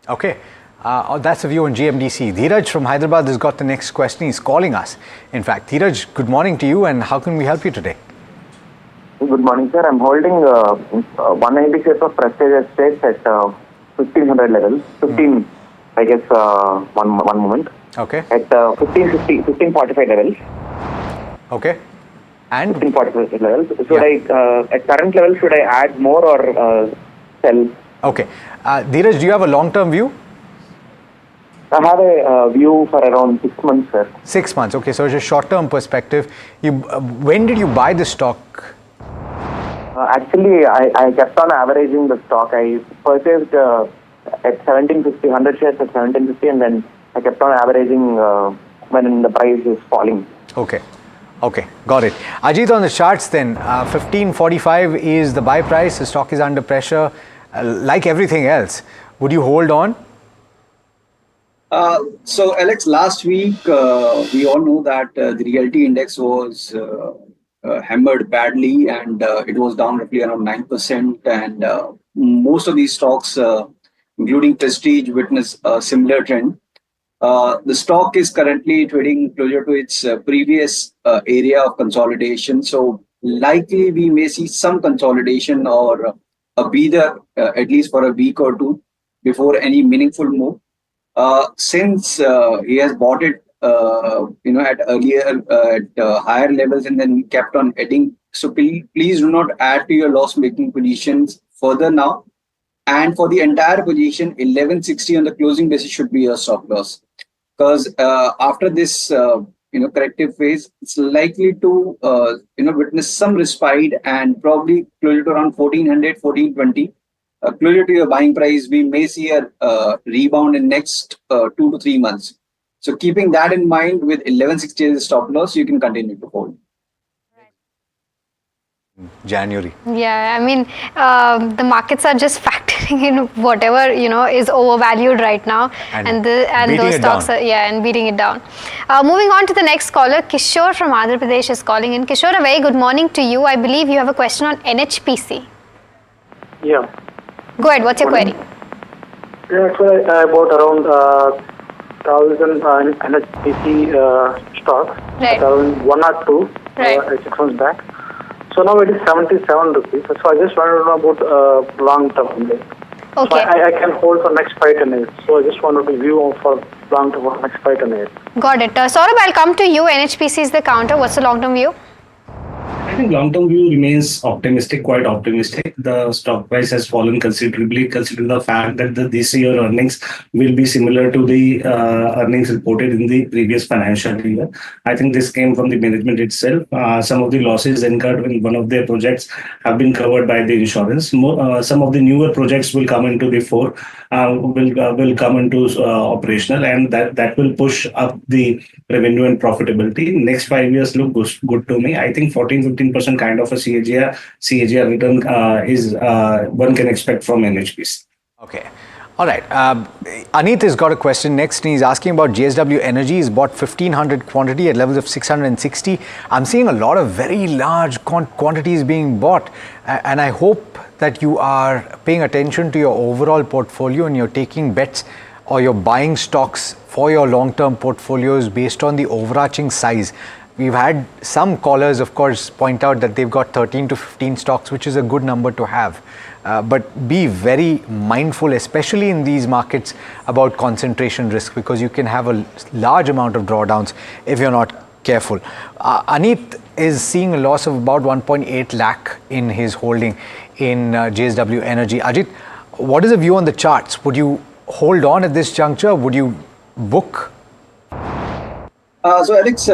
Okay. That's a view on GMDC. Dheeraj from Hyderabad has got the next question. He's calling us. In fact, Dheeraj, good morning to you, and how can we help you today? Good morning, sir. I'm holding 190 shares of Prestige Estates at 1500 levels. 15, I guess, one moment. Okay. At 1545 levels. Okay. And? 1545 levels. Should I, at current level, should I add more or sell? Okay. Dheeraj, do you have a long-term view? I have a view for around 6 months, sir. 6 months. Okay. So it's a short-term perspective. When did you buy the stock? Actually, I kept on averaging the stock. I purchased at 1750, 100 shares at 1750, and then I kept on averaging when the price is falling. Okay. Okay, got it. Ajit, on the charts then, 1545 is the buy price. The stock is under pressure. Like everything else, would you hold on? So, Alex, last week, we all know that the realty index was hammered badly, and it was down roughly around 9%. And most of these stocks, including Prestige, witnessed a similar trend. The stock is currently trading closer to its previous area of consolidation. So likely we may see some consolidation or a breather, at least for a week or two, before any meaningful move. Since he has bought it, at higher levels and then kept on adding. So please do not add to your loss-making positions further now. And for the entire position, 1160 on the closing basis should be a stop loss. Because after this, corrective phase, it's likely to, witness some respite and probably closer to around 1400, 1420. Closer to your buying price, we may see a rebound in next 2 to 3 months. So keeping that in mind, with 1160 as a stop loss, you can continue to hold. January. Yeah, I mean, the markets are just factoring in whatever is overvalued right now, and those stocks are and beating it down. Moving on to the next caller, Kishore from Andhra Pradesh is calling in. Kishore, a very good morning to you. I believe you have a question on NHPC. Yeah. Go ahead. What's your query? Yeah, actually, I bought around 1,000 NHPC stocks, right, around 1 or 2 6 months back. So now it is 77 rupees. So I just wanted to know about long term. Okay. So I can hold for next 5 to 10 years. So I just wanted to view for long term for next 5 to 10 years. Got it. Saurabh, I'll come to you. NHPC is the counter. What's the long term view? I think long-term view remains optimistic, quite optimistic. The stock price has fallen considerably, considering the fact that this year earnings will be similar to the earnings reported in the previous financial year. I think this came from the management itself. Some of the losses incurred in one of their projects have been covered by the insurance. Some of the newer projects will come into the fore, will come into operational, and that will push up the revenue and profitability. Next 5 years look good to me. I think 14-15% kind of a CAGR return is one can expect from NHPC. Okay. All right. Anit has got a question next, and he's asking about JSW Energy. He's bought 1,500 quantity at levels of 660. I'm seeing a lot of very large quantities being bought, and I hope that you are paying attention to your overall portfolio and you're taking bets or you're buying stocks for your long-term portfolios based on the overarching size. We've had some callers, of course, point out that they've got 13 to 15 stocks, which is a good number to have. But be very mindful, especially in these markets, about concentration risk, because you can have a large amount of drawdowns if you're not careful. Anit is seeing a loss of about 1.8 lakh in his holding in JSW Energy. Ajit, what is the view on the charts? Would you hold on at this juncture? Would you book? So Alex,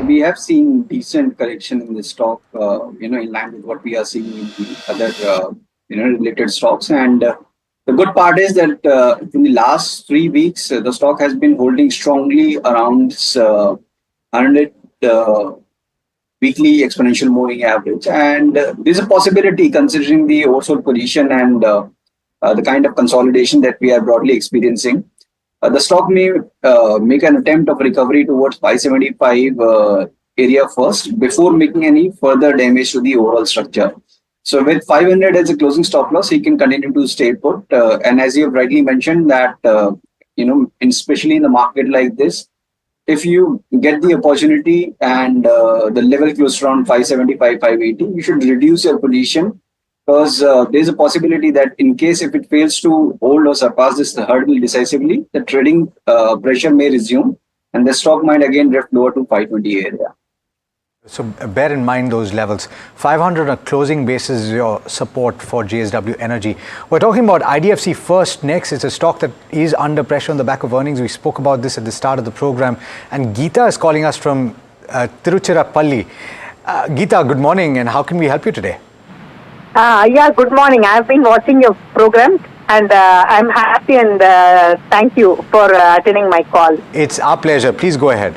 we have seen decent correction in the stock, in line with what we are seeing in the other, related stocks. And the good part is that in the last 3 weeks, the stock has been holding strongly around 100 weekly exponential moving average. And there's a possibility, considering the oversold position and the kind of consolidation that we are broadly experiencing. The stock may make an attempt of recovery towards 575 area first before making any further damage to the overall structure. So with 500 as a closing stop loss, he can continue to stay put. And as you have rightly mentioned that, especially in a market like this, if you get the opportunity and the level close around 575, 580, you should reduce your position, because there's a possibility that in case if it fails to hold or surpass this hurdle decisively, the trading pressure may resume and the stock might again drift lower to 520 area. So bear in mind those levels. 500 on a closing basis is your support for JSW Energy. We're talking about IDFC First next. It's a stock that is under pressure on the back of earnings. We spoke about this at the start of the program. And Geeta is calling us from Tiruchirappalli. Geeta, good morning, and how can we help you today? Yeah, good morning. I've been watching your program and I'm happy and thank you for attending my call. It's our pleasure. Please go ahead.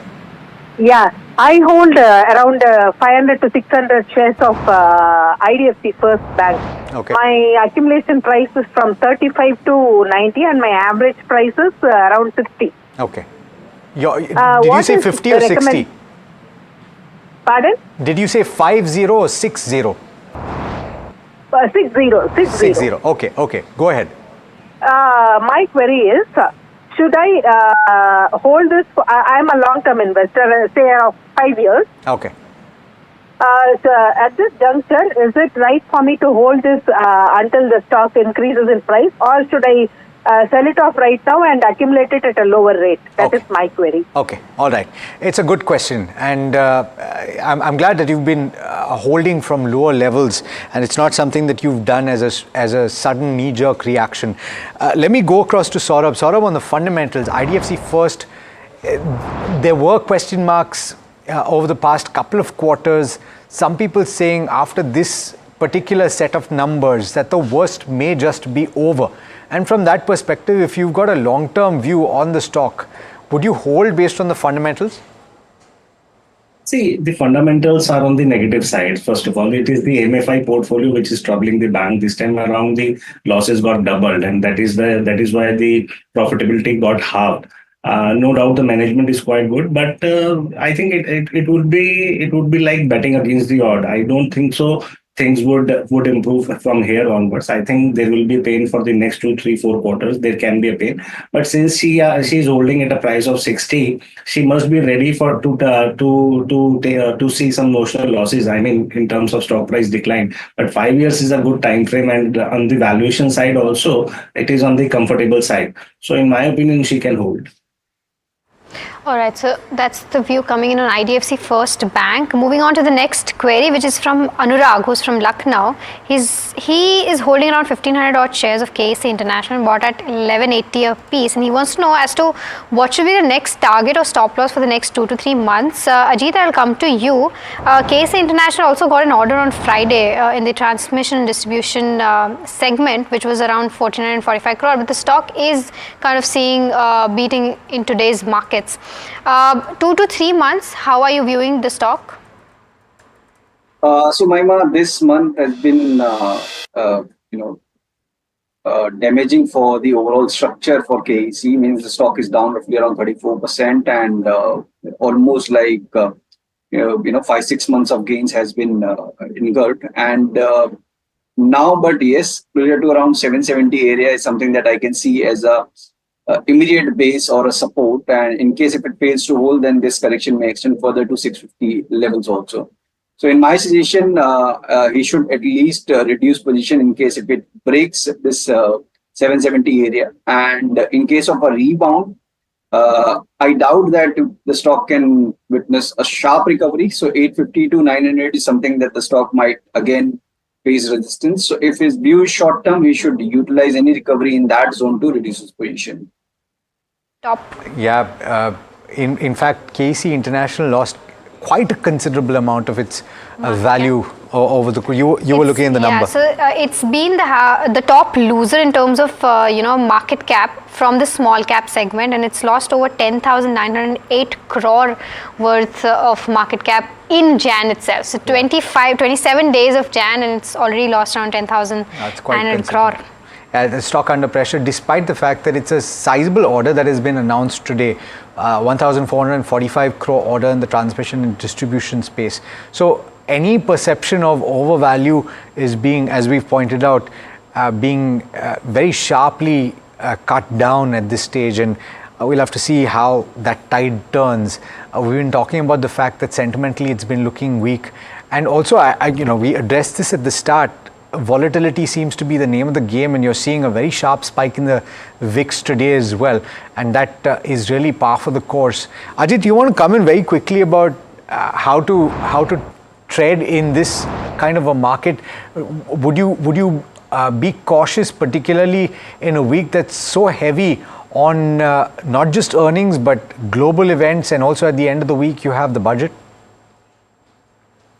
Yeah, I hold around 500 to 600 shares of IDFC First Bank. Okay. My accumulation price is from 35 to 90 and my average price is around 60. Okay. Did you say 50 or 60? Pardon? Did you say 50 or 60? 60. Okay. Go ahead. My query is, should I hold this? I'm a long-term investor, say of 5 years. Okay. So at this juncture, is it right for me to hold this until the stock increases in price, or should I sell it off right now and accumulate it at a lower rate? That is my query. Okay, all right. It's a good question, and I'm glad that you've been holding from lower levels, and it's not something that you've done as a sudden knee-jerk reaction. Let me go across to Saurabh. Saurabh, on the fundamentals, IDFC First, there were question marks over the past couple of quarters. Some people saying after this particular set of numbers that the worst may just be over. And from that perspective, if you've got a long-term view on the stock, would you hold based on the fundamentals? See, the fundamentals are on the negative side. First of all, it is the MFI portfolio which is troubling the bank. This time around, the losses got doubled, and that is why the profitability got halved. No doubt the management is quite good, but I think it would be like betting against the odd. I don't think so. Things would improve from here onwards. I think there will be pain for the next 2, 3, 4 quarters. There can be a pain, but since she is holding at a price of 60, she must be ready to see some notional losses. I mean, in terms of stock price decline. But 5 years is a good time frame, and on the valuation side also, it is on the comfortable side. So, in my opinion, she can hold. All right, so that's the view coming in on IDFC First Bank. Moving on to the next query, which is from Anurag, who's from Lucknow. He is holding around 1,500 odd shares of KSA International, bought at 1180 a piece, and he wants to know as to what should be the next target or stop loss for the next 2 to 3 months. Ajit, I'll come to you. KSA International also got an order on Friday in the transmission and distribution segment, which was around 1,445 crore, but the stock is kind of seeing beating in today's markets. 2 to 3 months, how are you viewing the stock? So Maima, this month has been damaging for the overall structure for KEC. Means the stock is down roughly around 34%, and almost like 5-6 months of gains has been incurred. And now, but yes, clear to around 770 area is something that I can see as a immediate base or a support, and in case if it fails to hold, then this correction may extend further to 650 levels also. So in my suggestion, he should at least reduce position in case if it breaks this 770 area, and in case of a rebound, I doubt that the stock can witness a sharp recovery. So 850 to 900 is something that the stock might again face resistance. So if his view is short term, he should utilize any recovery in that zone to reduce his position. Top. Yeah, in fact, KC International lost quite a considerable amount of its value over the. You were looking at the number. Yeah, so it's been the top loser in terms of market cap from the small cap segment, and it's lost over 10,908 crore worth of market cap in Jan itself. So 27 days of Jan, and it's already lost around 10,900 crore. The stock under pressure, despite the fact that it's a sizable order that has been announced today, 1,445 crore order in the transmission and distribution space. So any perception of overvalue is being, as we've pointed out, being very sharply cut down at this stage, and we'll have to see how that tide turns. We've been talking about the fact that sentimentally it's been looking weak, and also we addressed this at the start. Volatility seems to be the name of the game, and you're seeing a very sharp spike in the VIX today as well, and that is really par for the course. Ajit, you want to come in very quickly about how to trade in this kind of a market? Would you be cautious, particularly in a week that's so heavy on not just earnings but global events, and also at the end of the week you have the budget?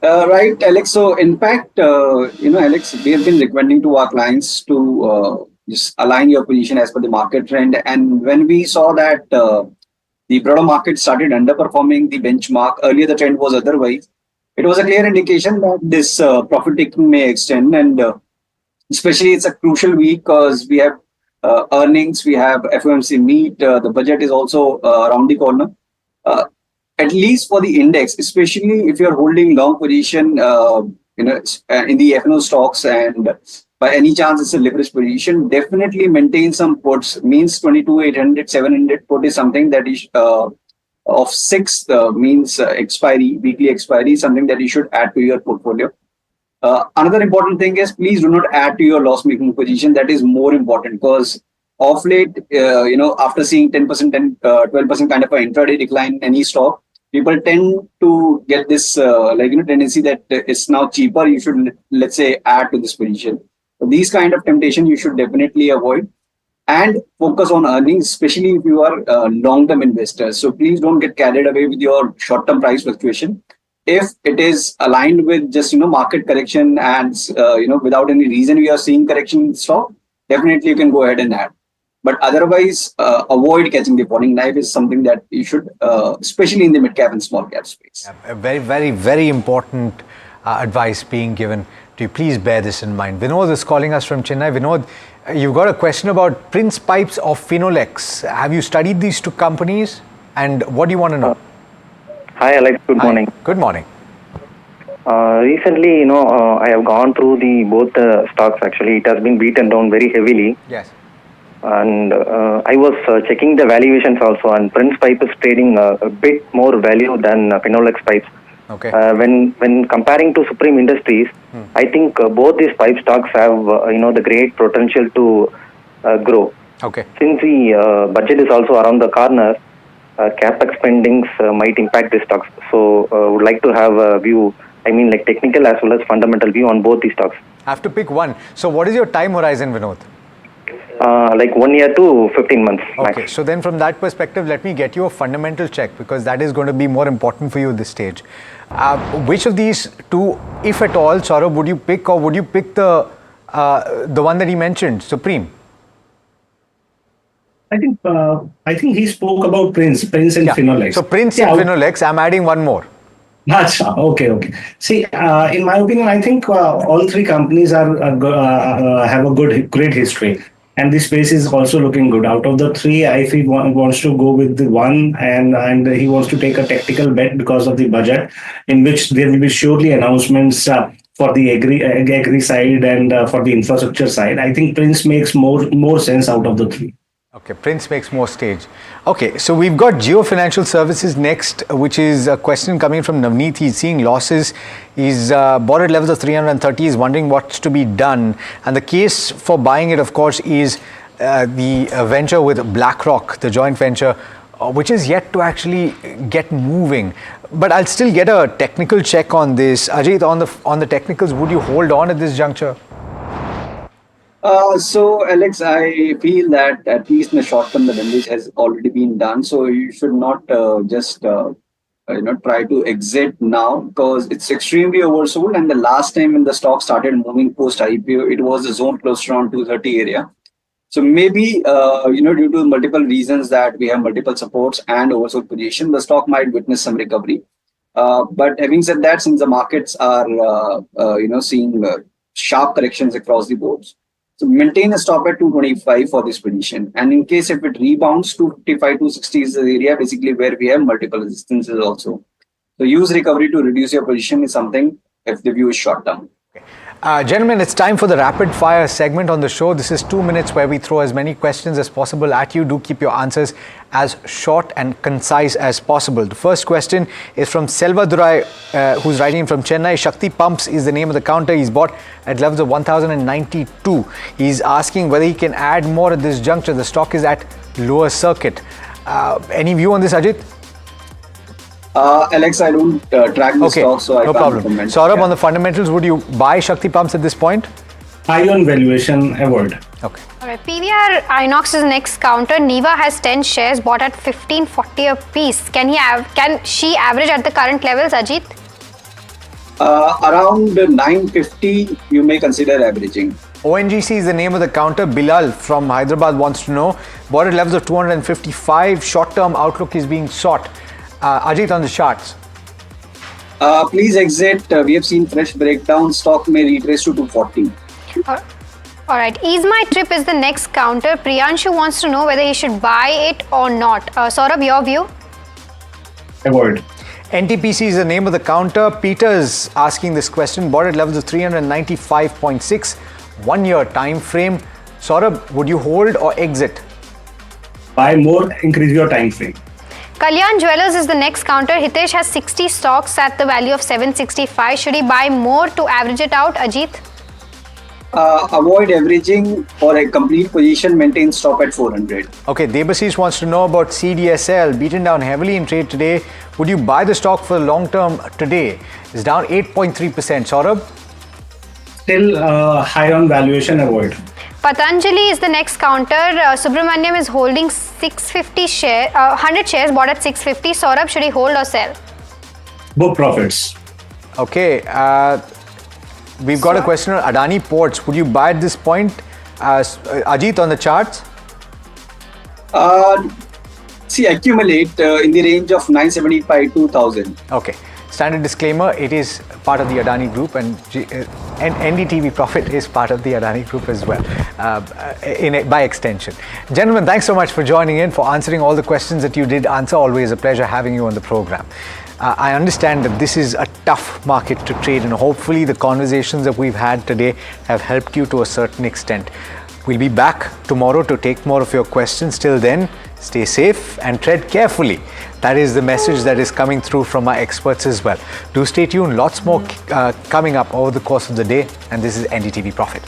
Right, Alex. So, in fact, Alex, we have been recommending to our clients to just align your position as per the market trend. And when we saw that the broader market started underperforming the benchmark, earlier the trend was otherwise, it was a clear indication that this profit taking may extend. And especially it's a crucial week because we have earnings, we have FOMC meet, the budget is also around the corner. At least for the index, especially if you're holding long position, in the FNO stocks, and by any chance it's a leverage position, definitely maintain some puts. Means 22,800, 700 put is something that is of 6 means expiry, weekly expiry, something that you should add to your portfolio. Another important thing is please do not add to your loss-making position. That is more important because of late, after seeing 10%, 12% kind of an intraday decline in any stock, people tend to get this tendency that it's now cheaper. You should, let's say, add to this position. So these kind of temptation you should definitely avoid and focus on earnings, especially if you are long-term investors. So please don't get carried away with your short-term price fluctuation. If it is aligned with just market correction and without any reason we are seeing correction in stock, definitely you can go ahead and add. But otherwise, avoid catching the falling knife is something that you should, especially in the mid-cap and small-cap space. Yeah, very, very, very important advice being given to you. Please bear this in mind. Vinod is calling us from Chennai. Vinod, you've got a question about Prince Pipes or Finolex. Have you studied these two companies, and what do you want to know? Hi, Alex. Good morning. Good morning. Recently, I have gone through both the stocks. Actually, it has been beaten down very heavily. Yes. And I was checking the valuations also, and Prince Pipe is trading a bit more value than Finolex Pipes. Okay. When comparing to Supreme Industries, I think both these pipe stocks have the great potential to grow. Okay. Since the budget is also around the corner, capex spendings might impact these stocks. So would like to have a view. I mean, like technical as well as fundamental view on both these stocks. Have to pick one. So what is your time horizon, Vinod? Like 1 year to 15 months. Okay, so then from that perspective, let me get you a fundamental check, because that is going to be more important for you at this stage. Which of these two, if at all, Saurabh, would you pick, or would you pick the one that he mentioned, Supreme? I think he spoke about Prince and Finolex. So Prince and Finolex, I'm adding one more. Okay. See, in my opinion, I think all three companies have a great history, and this space is also looking good. Out of the three, if he wants to go with the one, and he wants to take a tactical bet because of the budget, in which there will be surely announcements for the agri side and for the infrastructure side. I think Prince makes more sense out of the three. Okay, Prince makes more stage. Okay, so we've got Jio Financial Services next, which is a question coming from Navneet. He's seeing losses. He's bought at levels of 330. He's wondering what's to be done. And the case for buying it, of course, is the venture with BlackRock, the joint venture, which is yet to actually get moving. But I'll still get a technical check on this. Ajit, on the technicals, would you hold on at this juncture? So, Alex, I feel that at least in the short term, the damage has already been done. So you should not just try to exit now because it's extremely oversold. And the last time when the stock started moving post IPO, it was the zone close around 230 area. So maybe due to multiple reasons that we have multiple supports and oversold position, the stock might witness some recovery. But having said that, since the markets are seeing sharp corrections across the boards, so maintain a stop at 225 for this position. And in case if it rebounds, 255, 260 is the area basically where we have multiple resistances also. So use recovery to reduce your position is something if the view is short term. Gentlemen, it's time for the rapid fire segment on the show. This is 2 minutes where we throw as many questions as possible at you. Do keep your answers as short and concise as possible. The first question is from Selvadurai, who's writing from Chennai. Shakti Pumps is the name of the counter. He's bought at levels of 1092. He's asking whether he can add more at this juncture. The stock is at lower circuit. Any view on this, Ajit? Alex, I don't track the stock, so I can't comment. Saurabh, on the fundamentals, would you buy Shakti Pumps at this point? High on valuation, avoid. Okay. All right, PVR Inox is next counter. Niva has 10 shares bought at 1540 a piece. Can she average at the current levels, Ajit? Around 950, you may consider averaging. ONGC is the name of the counter. Bilal from Hyderabad wants to know. Bought at levels of 255. Short-term outlook is being sought. Ajit, on the charts. Please exit. We have seen fresh breakdown. Stock may retrace to 240. All right. Ease My Trip is the next counter. Priyanshu wants to know whether he should buy it or not. Saurabh, your view? Avoid. NTPC is the name of the counter. Peter's asking this question. Bought at levels of 395.6. 1 year time frame. Saurabh, would you hold or exit? Buy more, increase your time frame. Kalyan Jewellers is the next counter. Hitesh has 60 stocks at the value of 765. Should he buy more to average it out, Ajit? Avoid averaging for a complete position. Maintain stop at 400. Okay, Debasis wants to know about CDSL. Beaten down heavily in trade today. Would you buy the stock for the long term today? It's down 8.3%. Saurabh? Still high on valuation, avoid. Patanjali is the next counter. Subramaniam is holding 100 shares bought at 650. Saurabh, should he hold or sell? Book profits. Okay, we've got a question on Adani Ports. Would you buy at this point? Ajit, on the charts? Accumulate in the range of 975 to 1000. Okay. Standard disclaimer, it is part of the Adani Group and NDTV Profit is part of the Adani Group as well, by extension. Gentlemen, thanks so much for joining in, for answering all the questions that you did answer. Always a pleasure having you on the program. I understand that this is a tough market to trade and hopefully the conversations that we've had today have helped you to a certain extent. We'll be back tomorrow to take more of your questions. Till then, stay safe and tread carefully. That is the message that is coming through from our experts as well. Do stay tuned. Lots more coming up over the course of the day. And this is NDTV Profit.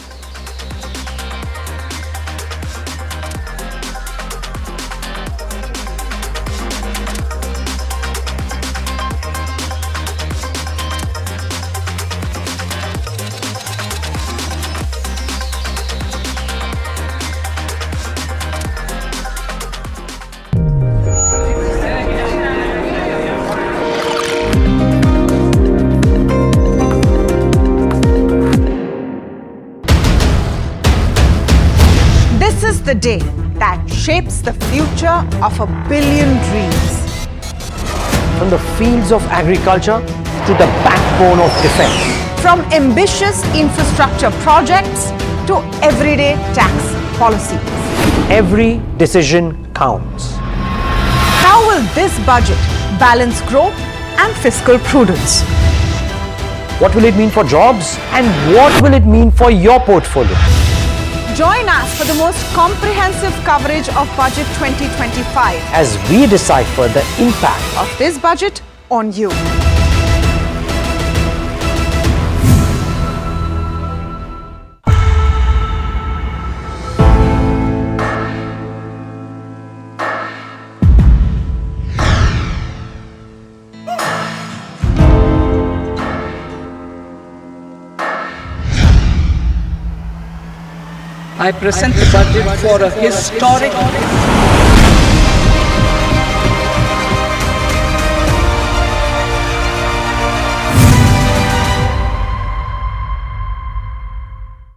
The day that shapes the future of 1 billion dreams. From the fields of agriculture to the backbone of defense. From ambitious infrastructure projects to everyday tax policies. Every decision counts. How will this budget balance growth and fiscal prudence? What will it mean for jobs and what will it mean for your portfolio? Join us for the most comprehensive coverage of Budget 2025 as we decipher the impact of this budget on you. I present the budget for a historic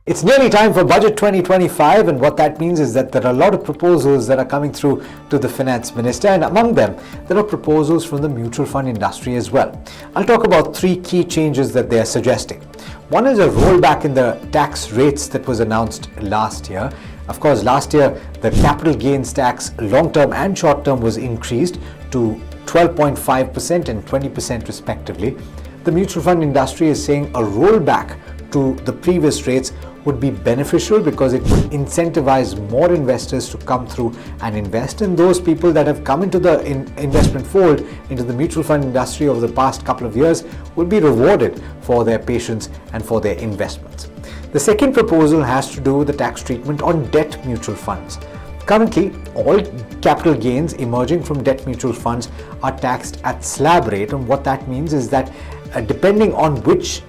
It's nearly time for Budget 2025, and what that means is that there are a lot of proposals that are coming through to the Finance Minister, and among them, there are proposals from the mutual fund industry as well. I'll talk about three key changes that they are suggesting. One is a rollback in the tax rates that was announced last year. Of course, last year, the capital gains tax, long-term and short-term, was increased to 12.5% and 20% respectively. The mutual fund industry is saying a rollback to the previous rates would be beneficial because it would incentivize more investors to come through and invest, and those people that have come into the investment fold into the mutual fund industry over the past couple of years will be rewarded for their patience and for their investments. The second proposal has to do with the tax treatment on debt mutual funds. Currently, all capital gains emerging from debt mutual funds are taxed at slab rate, and what that means is that depending on which